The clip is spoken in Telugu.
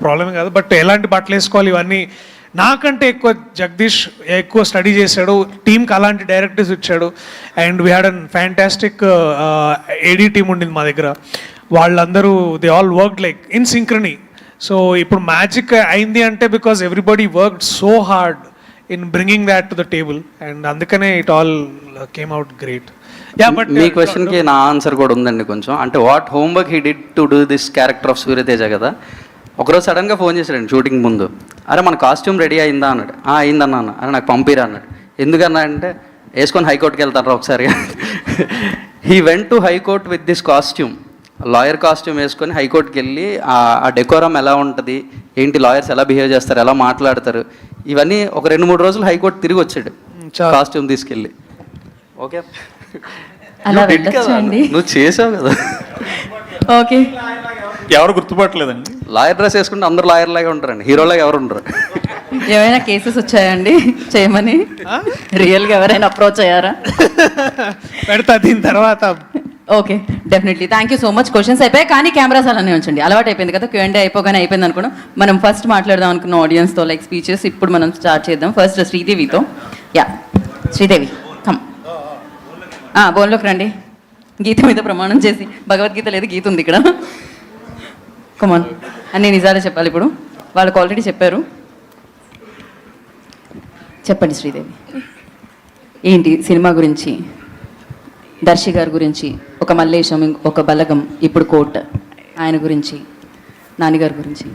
ప్రాబ్లమే కాదు. బట్ ఎలాంటి బట్టలు వేసుకోవాలి ఇవన్నీ నాకంటే ఎక్కువ జగదీష్ ఎక్కువ స్టడీ చేశాడు, టీంకి అలాంటి డైరెక్టర్స్ ఇచ్చాడు. And we had an fantastic AD team ఉండింది మా దగ్గర. వాళ్ళందరూ they all work like in synchrony. So ఇప్పుడు మ్యాజిక్ అయింది అంటే because everybody worked so hard in bringing that to the table, and అందుకనే it all came out great. Yeah, but మీ క్వశ్చన్కి నా ఆన్సర్ కూడా ఉందండి కొంచెం. అంటే what homework he did to do this character of Suryateja కదా. ఒకరోజు సడన్గా ఫోన్ చేశాడండి షూటింగ్ ముందు, అరే మన కాస్ట్యూమ్ రెడీ అయిందా అన్నాడు. అయిందన్నా అన్న. అరే నాకు పంపిరా అన్నాడు. ఎందుకన్నా అంటే వేసుకొని హైకోర్టుకి వెళ్తారా ఒకసారి. He went to high court with this costume, lawyer costume వేసుకొని హైకోర్టుకి వెళ్ళి ఆ డెకోరం ఎలా ఉంటుంది ఏంటి, లాయర్స్ ఎలా బిహేవ్ చేస్తారు, ఎలా మాట్లాడతారు, ఇవన్నీ ఒక 2-3 రోజులు హైకోర్టు తిరిగి వచ్చాడు కాస్ట్యూమ్ తీసుకెళ్ళి. ఓకే అలా వెళ్ళొచ్చండి. నువ్వు చేసావు కదా. ఓకే, ఎవరు గుర్తుపట్టలేదండి. లాయర్ డ్రెస్ వేసుకుంటే అందరూ లాయర్ లాగే ఉంటారండి, హీరోలాగా ఎవరు ఉండరు. ఏమైనా కేసెస్ వచ్చాయండి చేయమని? రియల్గా ఎవరైనా అప్రోచ్ అయ్యారా? పెడతా దీని తర్వాత. Okay, definitely. Thank you so much. Questions అయిపోయాయి కానీ కెమెరాస్ అలానే ఉంచండి. అలవాటు అయిపోయింది కదా, Q&A అయిపోగానే అయిపోయింది అనుకున్నాం. మనం ఫస్ట్ మాట్లాడదాం అనుకున్న ఆడియన్స్తో లైక్ స్పీచెస్ ఇప్పుడు మనం స్టార్ట్ చేద్దాం. ఫస్ట్ శ్రీదేవితో. Yeah, Sridevi come. బోన్లోకి రండి. గీత మీద ప్రమాణం చేసి, భగవద్గీత లేదు గీత ఉంది ఇక్కడ. కమాన్, అన్నీ నిజాలే చెప్పాలి ఇప్పుడు. వాళ్ళకి ఆల్రెడీ చెప్పారు. చెప్పండి శ్రీదేవి, ఏంటి సినిమా గురించి, దర్శి గారి గురించి, ఒక మల్లేశం, ఒక బలగం, ఇప్పుడు కోట్, ఆయన గురించి, నాన్నగారి గురించి.